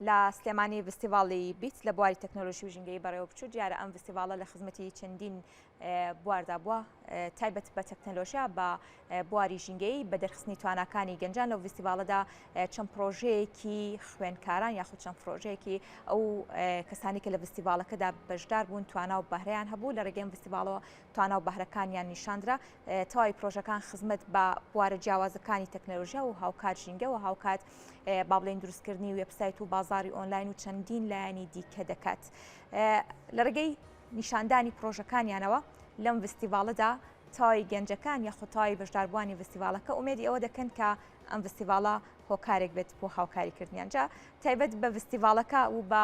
لا سلێمانی فستیڤاڵی بیت لە بواری تەکنۆلۆژی و ژینگەی بەڕێوە بچوو دیارە ئەم فستیڤاڵە لە خزمەتی چەندین بواردا بووە تایبەت بە تەکنۆلۆژیا بە بواری ژینگەی بە دەرخستنی تواناکانی گەنجان لەو فستیڤاڵەدا چەند پرۆژەیەکی خوێندکاران یاخود چەند پرۆژەیەکی ئەو کەسانی کە لە فستیڤاڵەکەدا بەشدار بوون توانا و بەهرەیان هەبوو لە ڕێگەی فستیڤاڵەوە توانا و بەهرەکانیان نیشاندرا تەواوی پرۆژەکان خزمەت بە بوارە جیاوازەکانی تەکنۆلۆژیا و هاوکات ژینگە و هاوکات با بڵێن دروستکردنی وێبسایت و بازاری ئۆنلاین و چەندین لایەنی دیکە دەکات لە ڕێگەی نیشاندانی پرۆژەکانیانەوە لەم فستیڤاڵەدا تاوای گەنجەکان یاخود تاوای بەشداربووانی فستیڤاڵەکە ئومێدی ئەوە دەکەن کە ئەم فستیڤاڵە هۆکارێک بێت بۆ هاوکاریکردنیان جا تایبەت بە فستیڤاڵەکە و بە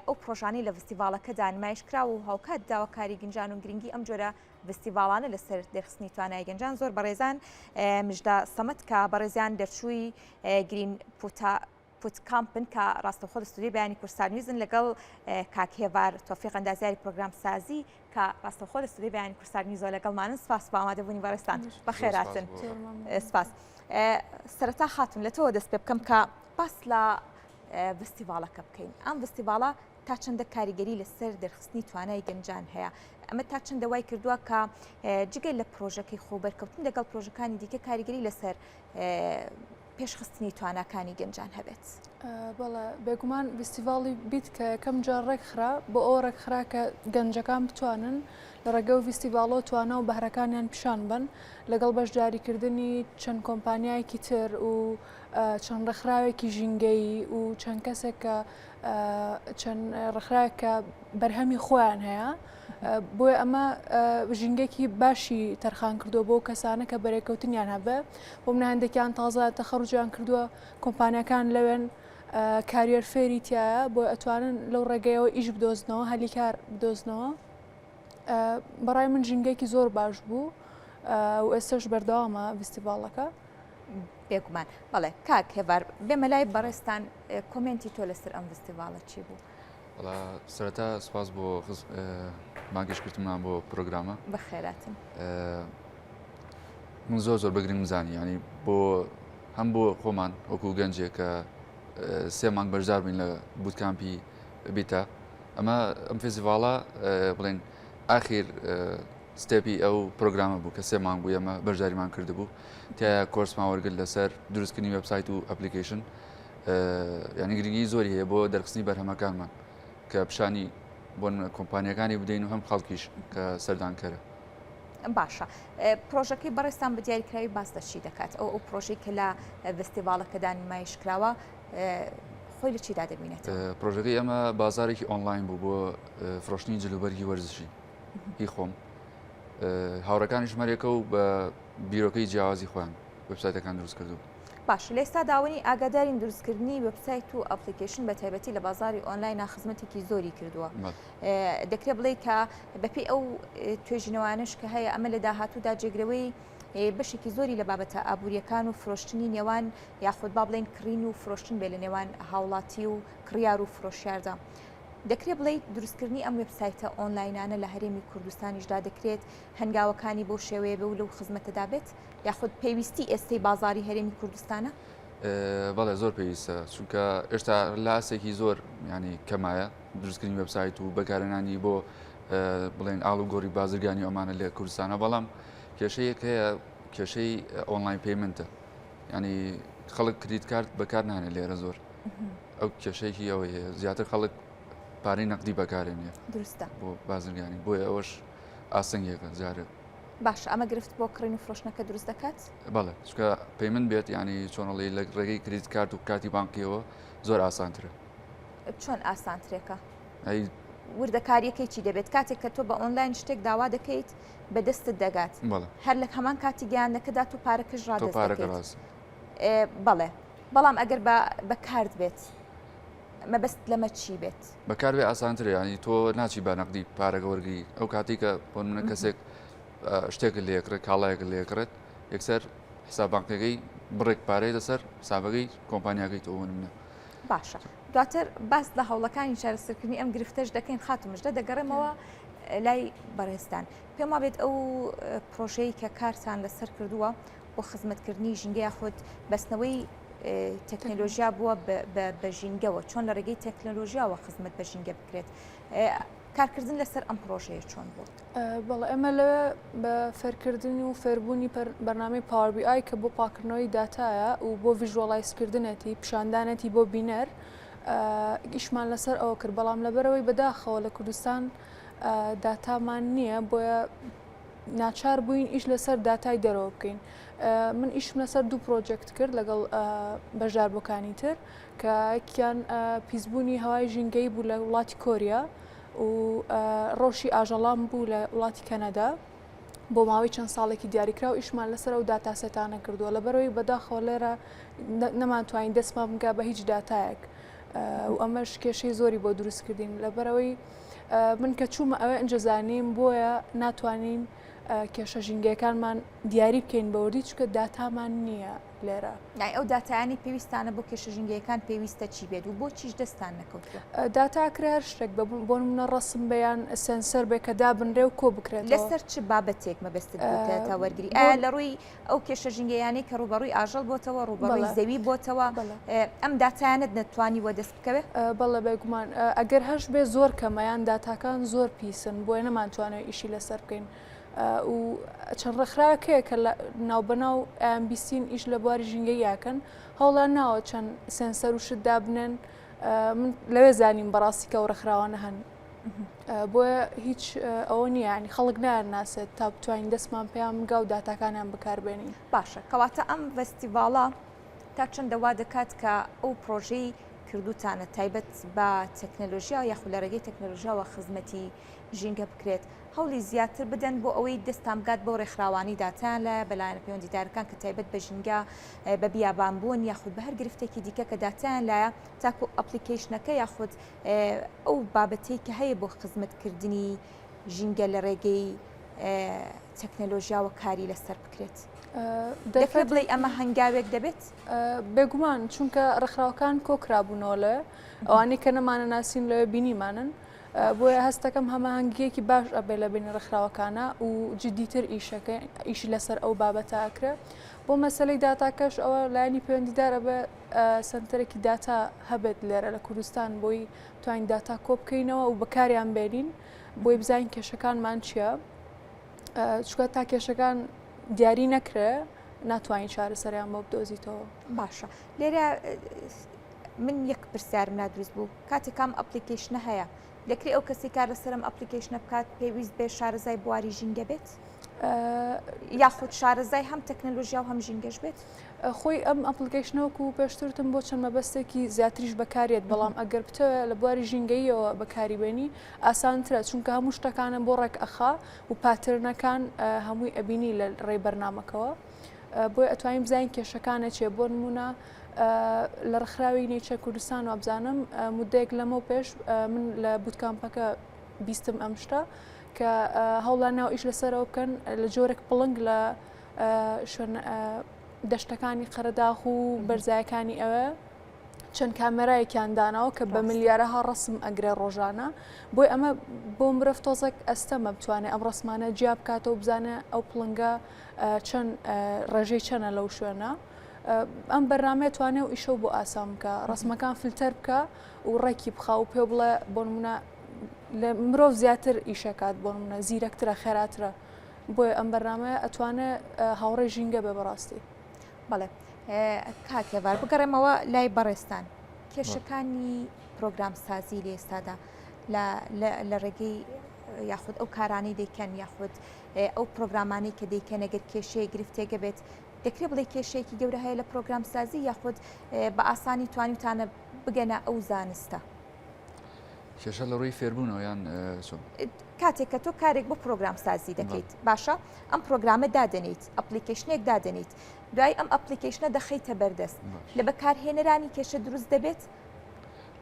ئەو پرۆژانەی لە فستیڤاڵەکەدا نمایش کرا و هاوکات داواکاری گەنجان و گرنگی ئەم جۆرە فستیڤاڵانە لەسەر دەرخستنی توانای گەنجان زۆر بەڕێزان مژدا سەمەد کە بەڕێزیان دەرچووی گرین پوتکامپن کە ڕاستەوخۆ لە ستودیۆی بەیانی کورسانویزن لەگەڵ کاکێوار تۆفیق ئەندازیاری پرۆگرام سازی کە ڕاستەوخۆ لە ستودیۆی بەیانی کورسانویزۆ لەگەڵمانن سپاس بە ئامادەبوونی بەڕێستان بەخێراتن سپاس سەرەتا خاتون لە تۆ دەست پێ بکەم کە باس لە فستیڤاڵەکە بکەین ئەم فستیڤاڵە تا چەندە کاریگەری لەسەر دەرخستنی توانای گەنجان هەیە ئەمە تا چەندە وای کردووە کە جگەل لە پرۆژەکەی خۆبەرکەوتن لەگەڵ پرۆژەکانی دیکە کاریگەری لەسەر پێشخستنی تواناکانی گەنجان هەبێت بەڵێ بێگومان فستیڤاڵی بیت کە یەکەم جار ڕێکخرا بۆ ئەو ڕێکخرا کە گەنجەکان بتوانن لە ڕێگە و فستیڤاڵۆ توانە و بەهرەکانیان پیشان بن لەگەڵ بەشداریکردنی چەند کۆمپانیایەکی تر و چەند ڕێکخراوێکی ژینگەی و چەند کەسێک کە چەند ڕێکخراوێک کە بەرهەمی خۆیان هەیە بۆیە ئەمە ژینگێکی باشی تەرخان کردووە بۆ کەسانە کە بەرێکەوتنیان هەبێ بۆ منە هەندێکیان تازە تەخەڕوجیان کردووە کۆمپانیەکان لەوێن کارێر فێری تایە بۆ ئەتوانن لەو ڕێگەیەوە ئیش بدۆزنەوە هەلی کار بدۆزنەوە بەڕای من ژینگێکی زۆر باش بوو و ئێستش بەردەوامە فستیڤاڵەکە بێگومان بەڵێ کاک هێوار بێمە لای بەڕێستان کۆمنتی تۆ لەسەر ئەم فستیڤاڵە چی بوو؟ سەرەتا سپاس بۆ ماگەشتکردمان بۆ پرۆگرامە بەخێراتن من زۆر بەگرنگ بزانی ینی بۆ هەم بۆ خۆمان وەکو گەنجێک کە 3 مانگ بەشدار بین لە بوتکامپی بیتە ئەمە ئەم فستیڤاڵە بڵێن ئاخیر ستێپی ئەو پرۆگرامە بوو کە 3 مانگ بوو ئەمە بەشداریمان کردبوو تایە کۆرسمان وەرگرت لەسەر دروستکردنی وێبسایت و ئەپلیکیشن ینی گرنگی زۆری هەیە بۆ دەرخستنی بەرهەمەکانمان کە پیشانی بۆ کۆمپانیەکانی بدەین و هەم خەڵکیش کە سەردانکەرە باشە پرۆژەکەی بەڕێستان بە دیاریکراوی باس دەچی دەکات ئەو پرۆژەی کە لە فستیڤاڵەکەدا نمایش کراوە خۆی لە چیدا دەبینێت پرۆژەکەی ئەمە بازارێکی ئۆنلاین بوو بۆ فرۆشتنی جلوبەرگی وەرزشی هی خۆم هاوڕەکانی ژمارەکە و بە بیرۆکەی جیاوازی خۆیان وێبسایتەکان دروست کردو باش لە ئێستا داوەنی ئاگادارین دروستکردنی وێبسایت و ئەپلیکیشن بە تایبەتی لە بازاری ئۆنلاین خزمەتێکی زۆری کردووە دەکرێت بڵێ کە بەپێی ئەو توێژینەوانش کە هەیە ئەمە لە داهاتوودا جێگرەوەی بەشێکی زۆری لە بابەتە ئابوووریەکان و فرۆشتنی نێوان یاخود با بڵێن کڕین و فرۆشتن بێ لە نێوان هاوڵاتی و کڕیار و فرۆشیاردا دەکرێت بڵێ دروستکردنی ئەم وێبسایتە ئۆنلاینانە لە هەرێمی کوردستانیشدا دەکرێت هەنگاوەکانی بۆ شێوەیە بێ و لەو خزمەتەدا بێت یاخود پێویستی ئێستەی بازاری هەرێمی کوردستانە بەڵێ زۆر پێویستە چونکە ئێشتا لاسێکی زۆر ینی کەمایە دروستکردنی وێبسایت و بەکارهێنانی بۆ بڵێن ئاڵ و گۆڕی بازرگانی ئەمانە لە کوردستانە بەڵام کێشەیەک هەیە کێشەی ئۆنلاین پیمنتە ینی خەڵک کریت کارت بەکار نانێ لێرە زۆر ئەو کێشەیەکی ئەوە هەیە زیاتر خەڵک پارەی نەقدی بەکارێنێ دروستە بۆ بازرگانی بۆیە ئەوەش ئاسنگێکە جارێت باش ئەمە گرفت بۆ کڕین و فرۆشتنەکە دروست دەکات بەڵێ چکە پەیمنت بێت ینی چۆنەڵی لە ڕێگەی کریت کارت و کاتی بانکیەوە زۆر ئاسانترە چۆن ئاسانترێکە وردەکاریەکەی چی دەبێت کاتێک کە تۆ بە ئۆنلاین شتێک داوا دەکەیت بەدەستت دەگات هەر لە هەمان کاتی گیانەکەدا تو پارەکەش ڕادەست دەکەیت بەڵێ بەڵام ئەگەر بە کارت بێت مەبەست لەمە چی بێت بەکار بێ ئاسانتر ینی تۆ ناچی بە نەقدی پارەگە وەرگی ئەو کاتی کە بۆ منە کەسێک شتێک لێکرێت کاڵایەکە لێکرێت یەکسەر حسابانکەکەی بڕێک پارەی لەسەر حسابەکەی کۆمپانیاکەی تۆ منە باشە دواتر باس لە هەوڵەکانی چارەسەرکردنی ئەم گرفتەش دەکەین خاتمشدە دەگەڕێمەوە لای بەڕێستان پێم وابێت ئەو پرۆژەی کە کارتان لەسەر کردووە بۆ خزمەتکردنی ژینگەی خۆت بەستنەوەی تەکنەلۆژیا بووە بە ژینگەوە چۆن لە ڕێگەی تەکنەلۆژیاوە خزمەت بە ژینگە بکرێت کارکردن لەسەر ئەم پرۆژەیە چۆن بوو؟ بەڵێ ئەمە لەوێ بە فێرکردنی و فێربوونی بەرنامەی پاوەرBI کە بۆ پاکردنەوەی داتایە و بۆ ڤیژوەڵایزکردنێتی پیشاندانەتی بۆ بینەر ئیشمان لەسەر ئەوە کرد بەڵام لەبەرەوەی بەداخەوە لە کوردستان داتامان نییە بۆیە ناچار بووین ئیش لەسەر داتای دەرەوە بکەین. من ئیشم لەسەر دوو پرۆژێکت کرد لەگەڵ بەشداربووەکانی تر کە یەکیان پیسبوونی هەوای ژینگەی بوو لە وڵاتی کۆریا و ڕۆژی ئاژەڵام بوو لە وڵاتی کەنەدا بۆ ماوەی چەند ساڵێکی دیاریکرا و ئیشمان لەسەر ئەو داتاسێتانە کردووە لەبەرەوەی بەداخەوە لێرە نەمانتوانین دەستمان بگا بە هیچ داتایەک و ئەمەش کێشەی زۆری بۆ دروستکردین لەبەرەوەی من کە چوومە ئەوە ئەنجزانیم بۆیە ناتوانین کێشە ژینگەکانمان دیاری بکەین بەوردی چکە داتامان نییە لێرە ئەو داتایانی پێویستانە بۆ کێشە ژینگەکان پێویستە چی بێت و بۆ چیش دەستان نەکەوتووە داتاکرێ هەر شتێک بۆ منە ڕسم بەیان سنسەر بێ کە دابنرێ و کۆ بکرێت لەسەر چ بابەتێک مەبەستت تا وەرگری لە ڕووی ئەو کێشە ژینگەیانی کە ڕوبەڕووی ئاژەڵ بۆتەوە ڕوبەڕووی زەوی بۆتەوە ئەم داتایانت نەتوانی وە دەست بکەوێت بەڵێ بێگومان ئەگەر هەش بێ زۆر کەمەیان داتاکان زۆر پیسن بۆیە نەمانتوانێت ئیشی لەسەر بکەین و چەند ڕێکخراوەیە کە ناوبەناو ئەمبیسین ئیش لە بواری ژینگەی یاکەن هەوڵان ناوە چەند سنسەر و شت دابنێن من لەوێ زانیم بەڕاستی کە ئەو ڕێکخراوانە هەن بۆیە هیچ ئەوە نییە ینی خەڵک ناسێت تا بتوانین دەستمان پێیان بگا و داتاکانیان بەکاربێنین باشە کەواتە ئەم فستیڤاڵە تا چەندەوا دەکات کە ئەو پرۆژەی کردوتانە تایبەت بە تەکنەلۆژیا یاخود لە ڕێگەی تەکنەلۆژیاوە خزمەتی ژینگە بکرێت هەوڵی زیاتر بدەن بۆ ئەوەی دەستان بگات بۆ ڕێکخراوانی داتان لە بەلایەنە پەیوەندیدارەکان کە تایبەت بە ژینگە بە بیابانبوون یاخود بە هەر گرفتێکی دیکە کە داتیان لایە تاکو ئەپلیکیشنەکە یاخود ئەو بابەتەی کە هەیە بۆ خزمەتکردنی ژینگە لە ڕێگەی تەکنەلۆژیاوە کاری لەسەر بکرێت. دەکرێت بڵێ ئەمە هەنگاوێک دەبێت؟ بێگومان چونکە ڕێکخراوەکان کۆکرابوونەوە لە ئەوانەی کە نەمانە ناسین لەوێ بینیمانن بۆیە هەستەکەم هەماهەنگیەکی باش ئەبێ لە بین ڕێکخراوەکانە و جددیتر ئیشی لەسەر ئەو بابەتە ئەکرێ بۆ مەسلەی داتاکەش ئەوە لایانی پەیوەندیدارە بە سنتەرێکی داتا هەبێت لێرە لە کوردستان بۆی توانین داتا کۆ بکەینەوە و بەکاریان بێنین بۆی بزانین کێشەکانمان چییە چکە تا کێشەکان دیاری نەکرێ ناتوانین چارەسەریان بۆ بدۆزیتەوە. باشە لێرە من یەک پرسیارم نادروست بوو کاتێکام ئەپلیکیشنە هەیە دەکرێت ئەو کەسی کار لەسەرم ئەپلیکیشنە بکات پێویست بێ شارەزای بواری ژینگە بێت یاخود شارەزای هەم تەکنەلۆژیا و هەم ژینگەش بێت؟ خۆی ئەم ئەپلیکیشنەوەکو پێشترتم بۆ چەند مەبەستێکی زیاتریش بەکارێت بەڵام ئەگەر بتەوە لە بواری ژینگەیەوە بەکاریبێنی ئاسانترە چونکە هەموو شتەکانە بۆ ڕێک ئەخا و پاترنەکان هەمووی ئەبینی لە ڕێی بەرنامەکەوە بۆی ئەتوانین بزانین کێشەکانە چێ بۆ نمونە لە ڕێکخراوی نێچەر کوردستان و ئەبزانم مودەیەک لەمە پێش من لە بوتکامپەکە بیستم ئەم شتە کە هەوڵان ناو ئیش لەسەرەوە بکەن لە جۆرێک پڵنگ لە دەشتەکانی قەرەداخ و بەرزایەکانی ئەوە چەند کامێرایەکیان داناوە کە بە ملیارەها ڕسم ئەگرێ ڕۆژانە بۆی ئەمە بۆ مرۆڤ تۆزێک ئەستەمە بتوانێت ئەم ڕسمانە جیا بکاتەوە بزانێ ئەو پڵنگە چەند ڕێژەی چەنە لەو شوێنە ئەم بەرنامەیە توانێت و ئیشە بۆ ئاسان بکە ڕسمەکان فلتەر بکە و ڕێکی بخا و پێ بڵێ بۆ نمونە لە مرۆڤ زیاتر ئیشەکات بۆ نمونە زیرەکترە خێراترە بۆیە ئەم بەرنامەیە ئەتوانێت هاوڕێ ژینگە بێ بەڕاستی. بەڵێ کاکێوار بگەڕێمەوە لای بەڕێستان کێشەکانی پرۆگرام سازی لە ئێستادا لە ڕێگەی یاخود ئەو کارانی دەیکەن یاخود ئەو پرۆگرامانی کە دەیکەن ئەگەر کێشەیە گرفتێکە بێت دەکرێت بڵێ کێشەیەکی گەورە هەیە لە پرۆگرام سازی یاخود بە ئاسانی توانیتانە بگەنە ئەو زانستە کێشە لە ڕووی فێربوونەوە یان کاتێک کە تۆ کارێک بۆ پرۆگرام سازی دەکەیت باشە ئەم پرۆگرامە دادەنیت ئەپلیکیشنێک دادەنیت دوای ئەم ئەپلیکیشنە دەخەیتە بەردەست لە بەکارهێنەرانی کێشە دروست دەبێت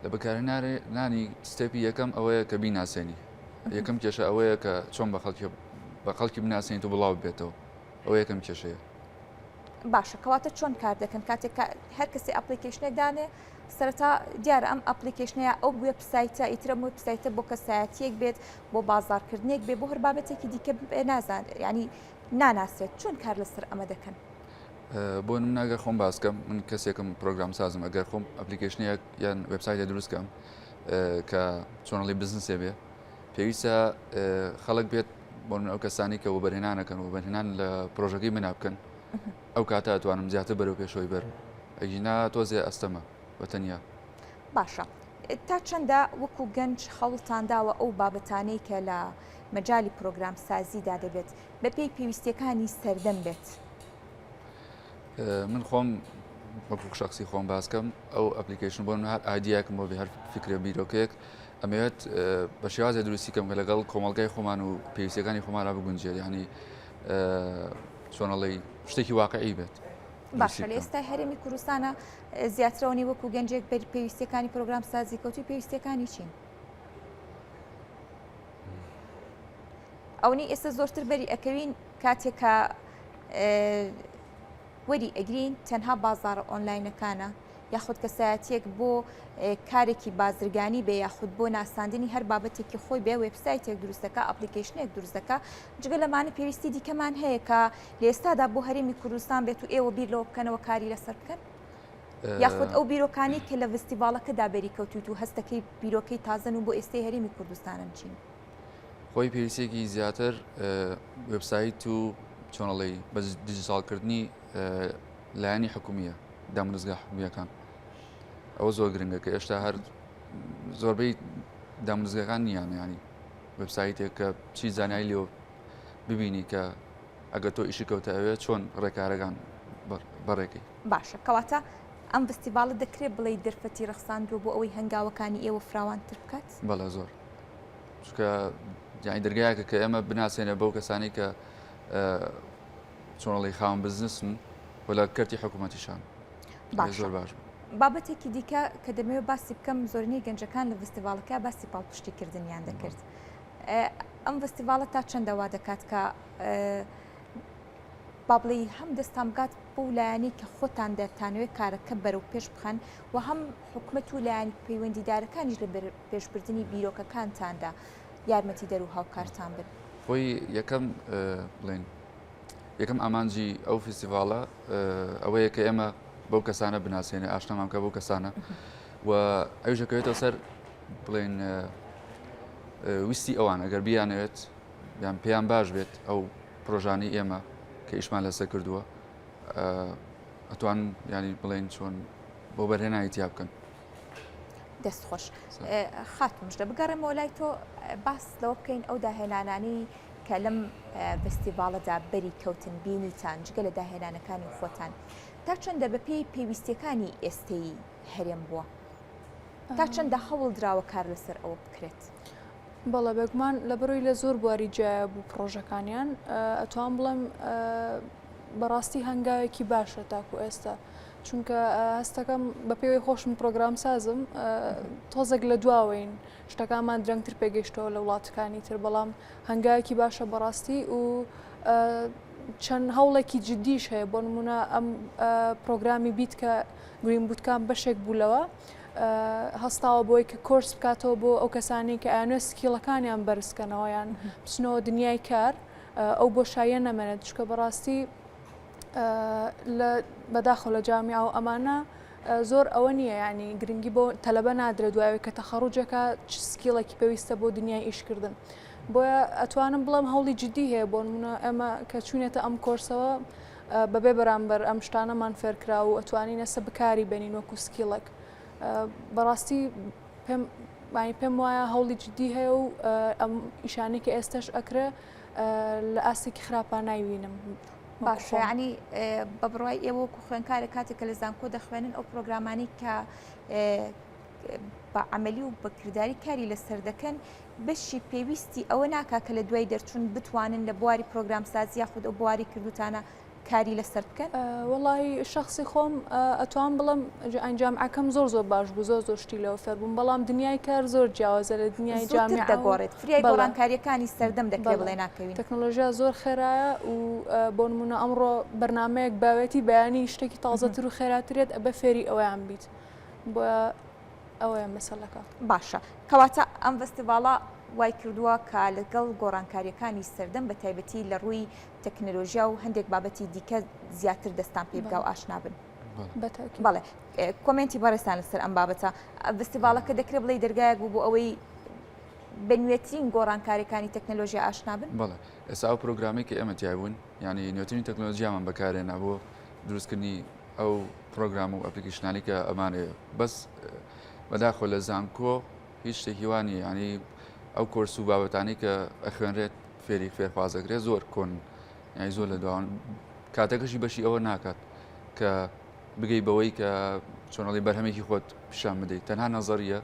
لە بەکارهێنانی ستێپی یەکەم ئەوەیە کە بیناسێنی یەکەم کێشە ئەوەیە کە چۆن بە خەڵکی بناسێنیت و بڵاو بێتەوە ئەو یەکەم کێشەیە. باشە کەواتە چۆن کار دەکەن کاتێک هەر کەسی ئەپلیکیشنێک دانێ سەرەتا دیارە ئەم ئەپلیکیشنەیە ئەو وێبسایتە ئیترە وێبسایتە بۆ کەسایەتیەک بێت بۆ بازارکردنێک بێ بۆ هەر بابەتێکی دیکە نازان ینی ناناسێت چۆن کار لەسەر ئەمە دەکەن؟ بۆ نمونە ئەگەر خۆم باس بکەم من کەسێکم پرۆگرام سازم ئەگەر خۆم ئەپلیکیشنێک یان وبسایتە دروست بکەم کە چۆنەڵی بزنسێ بێ پێویستە خەڵک بێت بۆ من ئەو کەسانی کە وەبەرهێنانەکەن وبەرهێنان لە پرۆژەکەی من بکەن ئەو کاتە ئەتوانم زیاتر بەرەو پێشەوەی بەر ئەگینا تۆزێ ئەستەمە بەتەنیا باشە تا چەندە وەکو گەنج هەوڵتانداوە ئەو بابەتانەی کە لە مەجای پرۆگرام سازیدا دەبێت بە پێی پێویستیەکانی سەردەم بێت من خۆم وەکو شخصی خۆم باسکەم ئەو ئەپلیکیشن بۆ من هەر ئایدیاکم بۆ بێ هەر فکرە بیرۆکەیەک ئەمەوێت بە شێوازە دروستی کەم کە لەگەڵ کۆمەڵگای خۆمان و پێویستیەکانی خۆمانرا بگونجێت یعنی چۆنەڵی شتێکی واقعی بێت باشە لە ئێستا هەرێمی کوردستانە زیاترەوەنی وەکو گەنجێک بەر پێویستیەکانی پرۆگرام سازی کەوتوی پێویستیەکانی چین ئەوەی ئێستا زۆرتر بەری ئەکەوین کاتێکە وەری ئەگرین تەنها بازاڕە ئۆنلاینەکانە یاخود کەسایەتیەک بۆ کارێکی بازرگانی بێ یاخود بۆ ناساندنی هەر بابەتێکی خۆی بێ وێبسایتێک دروستەکە ئەپلیکیشنێک دروستەکە جگە لەمانە پێویستی دیکەمان هەیە کە لە ئێستادا بۆ هەرێمی کوردستان بێت و ئێوە بیر لەوە بکەنەوە کاری لەسەر بکەن یاخود ئەو بیرۆکانی کە لە فستیڤالەکەدا بەری کەوتوت و هەستەکەی بیرۆکەی تازن و بۆ ئێستای هەرێمی کوردستانن چین خۆی پێویستێکی زیاتر وبسایت و چۆنەڵی بە دیجیتالکردنی لایەنی حکومیە دامنزگا حکومیەکان ئەوە زۆر گرنگە کە ئێشتا هەر زۆربەی دامنزگەکان نیان ینی وبسایتێک کە چی زانایی لێەوە ببینی کە ئەگەر تۆ ئیشی کەوتە ئەوێ چۆن ڕێکارەکان بەڕێکی باشە کەواتە ئەم فستیڤالە دەکرێت بڵێ دەرفەتی ڕخساندووە بۆ ئەوەی هەنگاوەکانی ئێوە فراوانتر بکات بەڵێ زۆر چکە یانی دەرگایەکە کە ئێمە بناسیێنە بەو کەسانی کە چۆنەڵی خاوەن بزنسن و لە کەرتی حکوومەتیشان زۆر باش بابەتێکی دیکە کە دەمەوێت باسی بکەم زۆرینەی گەنجەکان لە فستیڤالەکە باسی پاڵپشتیکردنیان دەکرد ئەم فستیڤالە تا چەندەوا دەکات کە با بڵێ هەم دەستان بگات بۆ لایەنی کە خۆتان دەتانەوێت کارەکە بەرەو پێش بخەن و هەم حکوومەت و لایەنی پەیوەندیدارەکانیش لە پێشبردننی بیرۆکەکانتاندا یارمەتی دەرو هاوکارتان بن خۆی یەکەم بڵێن یەکەم ئامانجی ئەو فستیڤالە ئەوەیە کە ئێمە بەو کەسانە بناسیێنێ ئاشنامان کە بەو کەسانە و ئەوژەکەوێتەوە سەر بڵێن ویستی ئەوان ئەگەر بیانەوێت یان پێیان باش بێت ئەو پرۆژانی ئێمە کە ئیشمان لەسەر کردووە ئەتوان ینی بڵێن چۆن بۆ بەرهێنانی تیا بکەن دەستخۆش خاتمش دە بگەڕێمەوە لای تۆ باس لەوە بکەین ئەو داهێنانانی کە لەم فستیڤالەدا بەری کەوتن بینیتان جگە لە داهێنانەکانی خۆتان تا چەندە بە پێی پێویستیەکانی ئێستەی هەرێم بووە تا چەندە هەوڵ دراوە کار لەسەر ئەوە بکرێت بەڵێ بێگومان لە بەرۆی لە زۆر بواری جیایە بوو پرۆژەکانیان ئەتوان بڵێم بەڕاستی هەنگاوێکی باشە تاکو ئێستا چونکە هەستەکەم بە پێوەی خۆشم پرۆگرام سازم تۆزێک لە دواوین شتەکانمان درەنگتر پێگەشتەوە لە وڵاتەکانی تر بەڵام هەنگاوێکی باشە بەڕاستی و چەند هەوڵێکی جدیش هەیە بۆ نمونە ئەم پرۆگرامی بیت کە گرین بوتکان بەشێک بوولەوە هەستاوە بۆی کە کۆرس بکاتەوە بۆ ئەو کەسانی کە ئەیانوێت سکیڵەکانیان بەرزکەنەوە یان بچنەوە دنیای کار ئەو بۆ شایە نەمێنێت چکە بەڕاستی بەداخەوە لە جامیعە و ئەمانە زۆر ئەوە نییە ینی گرنگی بۆ تەلەبە نادرێت دوایەوەی کە تەخەڕوجەکە چ سکیڵێکی پێویستە بۆ دنیای ئیشکردن بۆیە ئەتوانم بڵێم هەوڵی جدی هەیە بۆ نمونە ئێمە کە چوونێتە ئەم کۆرسەوە بەبێ بەرامبەر ئەم شتانەمان فێرکرا و ئەتوانین ئەسە بکاری بێنین وەکو سکیڵێک بەڕاستی پێم وایە هەوڵی جدی هەیە و ئەم ئیشانەی کە ئێستش ئەکرێ لە ئاستێکی خراپان نایوینم باشە ینی بە بڕای ئێوە وەکو خوێنکارە کاتێک کە لە زانکۆ دەخوێنن ئەو پرۆگرامانی کە بە عملی و بەکردداری کاری لەسەر دەکەن بەشی پێویستی ئەوە ناکا کە لە دوای دەرچوون بتوانن لە بواری پرۆگرام سازی یاخود ئەو بواری کردوتانە کاری لەسەر بکەن وڵی شخصی خۆم ئەتوان بڵم ئەنجامعەکەم زۆر باش بوو زۆر شتی لەوە فەربووم بەڵام دنیای کار زۆر جیاوازە لە دنیای جامیع دەگۆڕێت فریای گۆڕانکاریەکانی سەردەم دەکرێت بڵێ ناکەوین تەکنۆلۆژیا زۆر خێرایە و بۆ نمونە ئەمڕۆ بەرنمەیەک باوێتی بەیانی شتێکی تازەتر و خێراترێت ئەبە فێری ئەوەیان بیت بۆ ئەوەیە مەسەلەکە. باشە کەواتە ئەم فستیڤاڵە وای کردووە کە لەگەڵ گۆڕانکاریەکانی سەردەم بە تایبەتی لە ڕووی تەکنەلۆژیا و هەندێک بابەتی دیکە زیاتر دەستان پێ بگا و ئاشنا بن. بەڵێ کۆمنتی بەڕێستان لەسەر ئەم بابەتە فستیڤاڵەکە دەکرێت بڵێ دەرگایەک بوو بۆ ئەوەی بنوێترین گۆڕانکاریەکانی تەکنەلۆژیا ئاشنا بن؟ بەڵێ ئێستا ئەو پرۆگرامێکی ئێمە تیابوون ینی نوێترین تەکنۆلۆژیامان بەکارێنا بۆ دروستکردنی ئەو پرۆگرام و ئەپلیکیشنانی کە ئەمانەیە بەس بەداخۆ لە زانکۆ هیچ شتێکی وانی ینی ئەو کۆرس و بابەتانی کە ئەخوێنرێت فێری فێرخوازەکرێت زۆر کۆن یانی زۆر لە دوان کاتەکەشی بەشی ئەوە ناکات کە بگەی بەوەی کە چۆنەڵی بەرهەمێکی خۆت پیشان بدەیت تەنها نەزەریە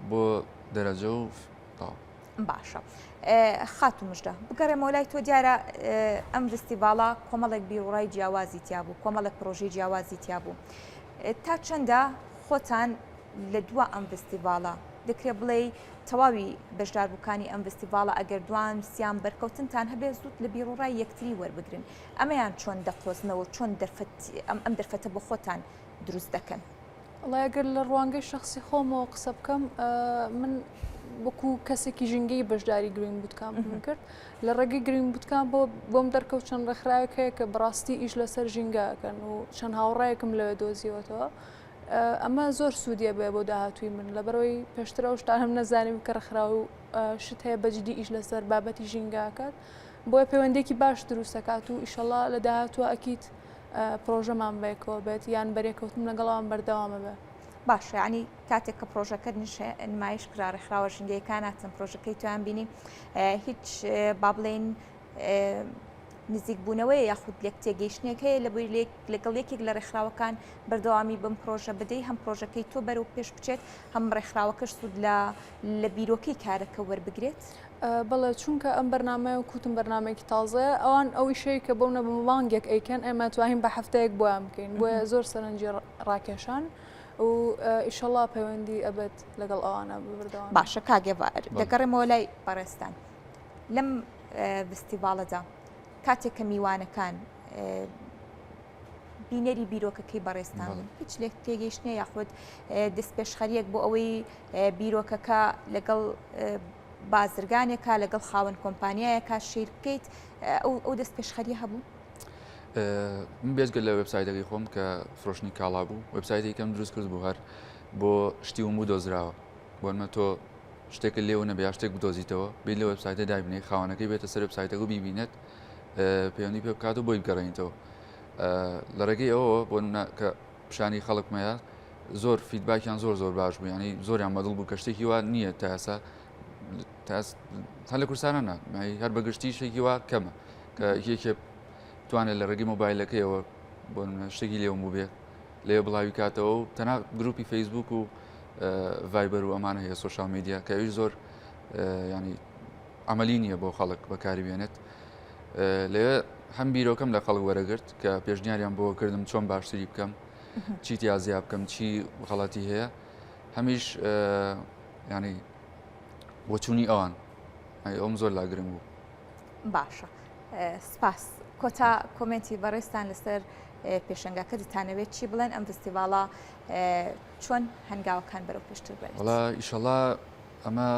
بۆ دەرەجە و باشە خاتو مژدە بگەڕێمەوە لای تۆ دیارە ئەم فستیڤاڵە کۆمەڵێک بیرڕای جیاوازی تیابوو کۆمەڵێک پرۆژەی جیاوازی تیابوو تا چەندە خۆتان لە دووە ئەم فستیڤاڵە دەکرێت بڵێ تەواوی بەشداربووکانی ئەم فستیڤاڵە ئەگەر دوان سیان بەرکەوتنتان هەبێت زووت لە بیرڕای یەکتری وەربگرن ئەمەیان چۆن دەخۆزنەوە چۆن ئەم دەرفەتە بۆ خۆتان دروست دەکەن وڵای ئەگەر لە ڕوانگەی شخصی خۆمەوە قسە بکەم من وەکو کەسێکی ژینگەی بەشداری گرین بوتکام کرد لە ڕێگەی گرین بوتکان بۆم دەرکەوت چەند ڕێکخراوێک هەیە کە بەڕاستی ئیش لەسەر ژینگەکەن و چەند هاوڕایەکم لەوێ دۆزیوەتەوە ئەمە زۆر سوودیە بێ بۆ داهاتووی من لەبەرەوەی پێشترە و شتان هەم نەزانیم کە ڕێکخراو و شت هەیە بەجددی ئیش لەسەر بابەتی ژینگاکات بۆیە پەیوەندێکی باش دروستەکات و ئیشەڵا لە داهاتووە ئەکیت پرۆژەمان بێکەوە بێت یان بەرێکەوتم لەگەڵەوان بەردەوامە بێ. باش ینی کاتێک کە پرۆژەکە نمایش کرا ڕێکخراوە ژنگەکان هاتن پرۆژەکەی تویان بینی هیچ با بڵێن نزیک بوونەوەی یاخود لێک تێگەیشتنێک هەیە لە بۆی لەگەڵ یەکێک لە ڕێکخراوەکان بەردەوامی بم پرۆژە بدەی هەم پرۆژەکەی تۆ بەرەو پێش بچێت هەم ڕێکخراوەکەش سوود لە بیرۆکەی کارەکە وەربگرێت؟ بەڵێ چونکە ئەم بەرنامەیە و کوتم بەرنمێکی تازەیە ئەوان ئەوی شەیە کە بۆ نە بمانگێک ئەیکەن ئێمە توانین بە هەفتەیەک بۆیان بکەین بۆیە زۆر سەرنجی ڕاکێشان و ئیشەڵا پەیوەندی ئەبێت لەگەڵ ئەوانە ببردەوە. باشە کاگێوار دەگەڕێمەوە لای بەڕێستان لەم فستیڤاڵەدا کاتێک کە میوانەکان بینەری بیرۆکەکەی بەڕێستان هیچ لێک تێگەیشتنە یاخود دەستپێشخەریەک بۆ ئەوەی بیرۆکەکە لەگەڵ بازرگانێکە لەگەڵ خاوەن کۆمپانیایەکە شیر بکەیت ئەو دەستپێشخەری هەبوو؟ من بێزگە لە وبسایتەکەی خۆم کە فرۆشتنی کاڵا بوو وبسایتی کەم دروست کرد بوو هەر بۆ شتی ومو دۆزراوە بۆمە تۆ شتێکە لێو نەبێ شتێک بدۆزیتەوە بێت لە وبسایتە دابینێ خاوەنەکەی بێتە سەر وبسایتەکە و بیبینێت پەیوەندی پێ بکات و بۆی بگەڕێنیتەوە لە ڕێگەی ئەوە بۆ کە پیشانی خەڵکمەیە زۆر فیدباکیان زۆر باش بوو ینی زۆریان بەدڵ بوو کە شتێکی وا نییە تا ئێستا هەر لە کورسانە نا هەر بەگشتی شتێکی وا کەمە کە یەکێ توانێت لە ڕێگەی مۆبایلەکەیەوە بۆ شتێکی لێوم بوو بێ لێ بڵاوی کاتەوە و تەنها گروپی فەیسبوک و ڤایبەر و ئەمانە هەیە سوۆشال میدیا کە ئەویش زۆر ینی ئەمەلی نییە بۆ خەڵک بەکاری بێنێت لێوێ هەم بیرۆکەم لە خەڵک وەرەگرت کە پێشنیاریان بۆ کردم چۆن باشتری بکەم چی تیازیا بکەم چی غەڵەتی هەیە هەمیش ینی بۆ چوونی ئەوان ئەوم زۆر لاگرنگ بوو. باشە سپاس کۆتا کۆمنتی بەڕێستان لەسەر پێشنگاکە دەتانەوێت چی بڵێن ئەم فستیڤاڵە چۆن هەنگاوەکان بەرەو پێشتر بێت؟ وڵا ئیشەڵا ئەمە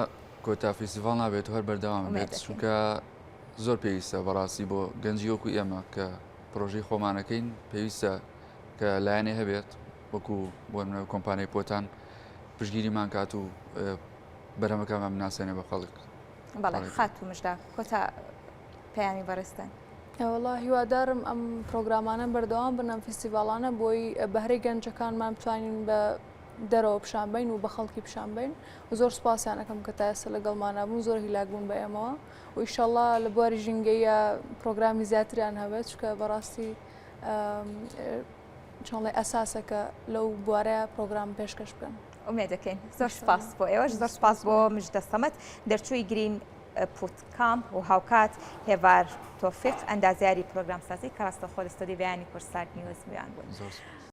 کۆتا فستیڤاڵ نابێت هەر بەردەوام بێت چونکە زۆر پێویستە بەڕاستی بۆ گەنجی وەکو ئێمە کە پرۆژەی خۆمانەکەین پێویستە کە لایەنێ هەبێت وەکو بۆ کۆمپانیای پۆتان پشگیریمان کات و بەرەمەکەمان بناسێنێ بە خەڵک. بەڵێ خاتو مژدا کۆتا پەیامی بەڕێستان. وڵا هیوادارم ئەم پرۆگرامانە بەردەوام بنەم فستیڤاڵانە بۆی بەهرەی گەنجەکانمان بتوانین بە دەرەوە پیشانبین و بە خەڵکی پیشانبین و زۆر سوپاسیانەکەم کە تا ئێستا لەگەڵمانە بوون زۆر هیلاک بوون بە ئێمەوە و ئیشەڵا لە بواری ژینگەیە پرۆگرامی زیاتریان هەبێت چکە بەڕاستی چۆنڵێ ئەساسەکە لەو بوارەیە پرۆگرام پێشکەش بکەن. ئومێ دەکەین زۆر سپاس بۆ ئێوەش زۆر سپاس بۆ مژدە سەمەد دەرچووی گرین پوتکام و هاوکات هێوار تۆفیق ئەندازیاری پرۆگرام سازی کە ڕاستەخۆ لە ستۆدیۆ بەیانی کورسات نیوز میوان بوون.